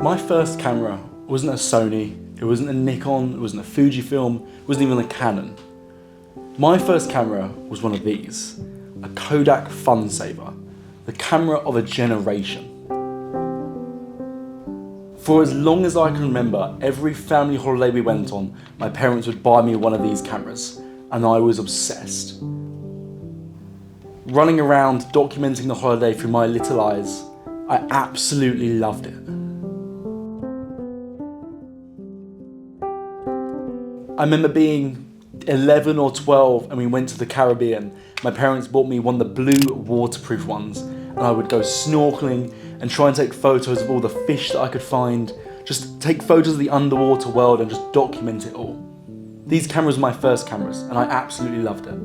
My first camera wasn't a Sony, it wasn't a Nikon, it wasn't a Fujifilm, it wasn't even a Canon. My first camera was one of these, a Kodak Funsaver, the camera of a generation. For as long as I can remember, every family holiday we went on, my parents would buy me one of these cameras, and I was obsessed. Running around documenting the holiday through my little eyes, I absolutely loved it. I remember being 11 or 12 and we went to the Caribbean. My parents bought me one of the blue waterproof ones, and I would go snorkeling and try and take photos of all the fish that I could find, just take photos of the underwater world and just document it all. These cameras were my first cameras and I absolutely loved it.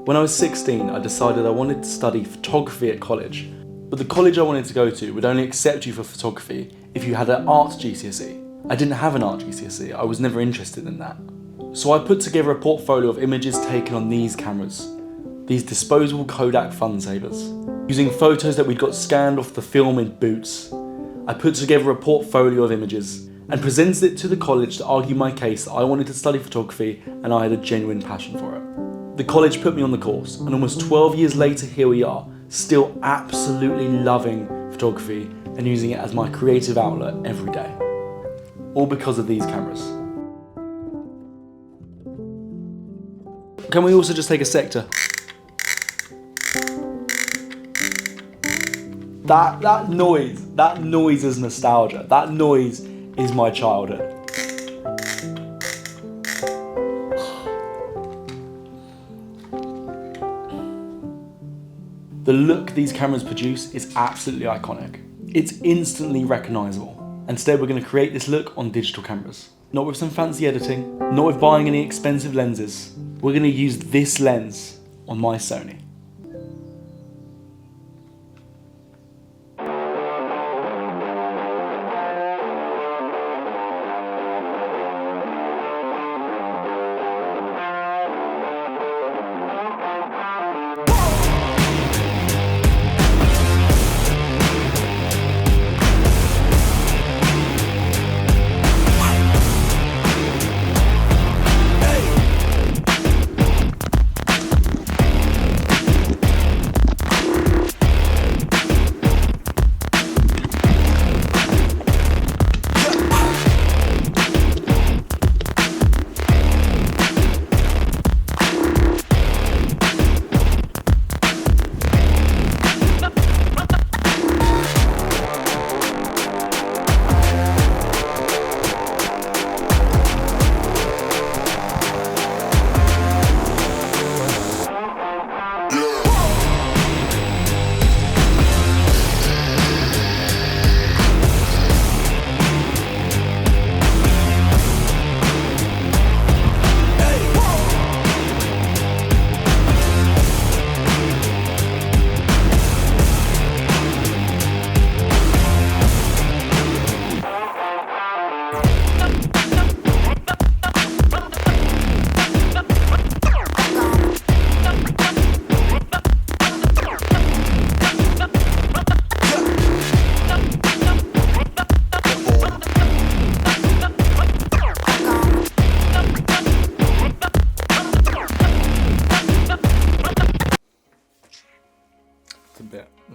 When I was 16, I decided I wanted to study photography at college, but the college I wanted to go to would only accept you for photography if you had an art GCSE. I didn't have an art GCSE, I was never interested in that. So I put together a portfolio of images taken on these cameras, these disposable Kodak Funsavers. Using photos that we'd got scanned off the film in Boots, I put together a portfolio of images and presented it to the college to argue my case that I wanted to study photography and I had a genuine passion for it. The college put me on the course, and almost 12 years later here we are, still absolutely loving photography and using it as my creative outlet every day. All because of these cameras. Can we also just take a sec to... That noise is nostalgia. That noise is my childhood. The look these cameras produce is absolutely iconic. It's instantly recognisable. And today we're going to create this look on digital cameras. Not with some fancy editing, not with buying any expensive lenses. We're going to use this lens on my Sony.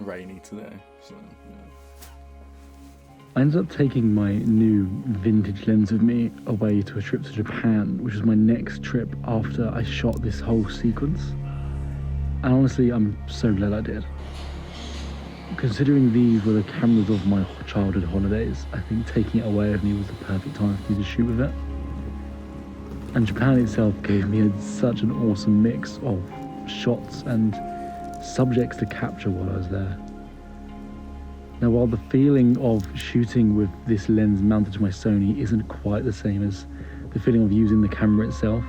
Rainy today, so yeah. I ended up taking my new vintage lens with me away to a trip to Japan, which was my next trip after I shot this whole sequence. And honestly, I'm so glad I did. Considering these were the cameras of my childhood holidays, I think taking it away with me was the perfect time for me to shoot with it. And Japan itself gave me such an awesome mix of shots and subjects to capture while I was there. Now, while the feeling of shooting with this lens mounted to my Sony isn't quite the same as the feeling of using the camera itself,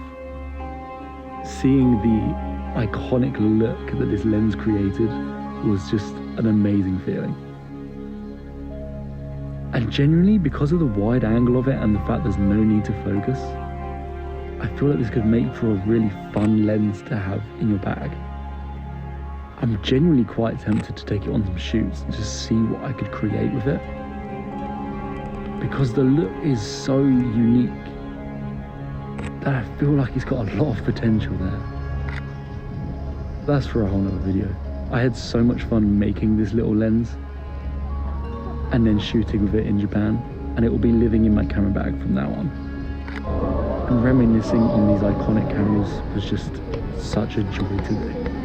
seeing the iconic look that this lens created was just an amazing feeling. And genuinely, because of the wide angle of it and the fact there's no need to focus, I feel like this could make for a really fun lens to have in your bag. I'm genuinely quite tempted to take it on some shoots and just see what I could create with it. Because the look is so unique that I feel like it's got a lot of potential there. That's for a whole nother video. I had so much fun making this little lens and then shooting with it in Japan, and it will be living in my camera bag from now on. And reminiscing on these iconic cameras was just such a joy to do.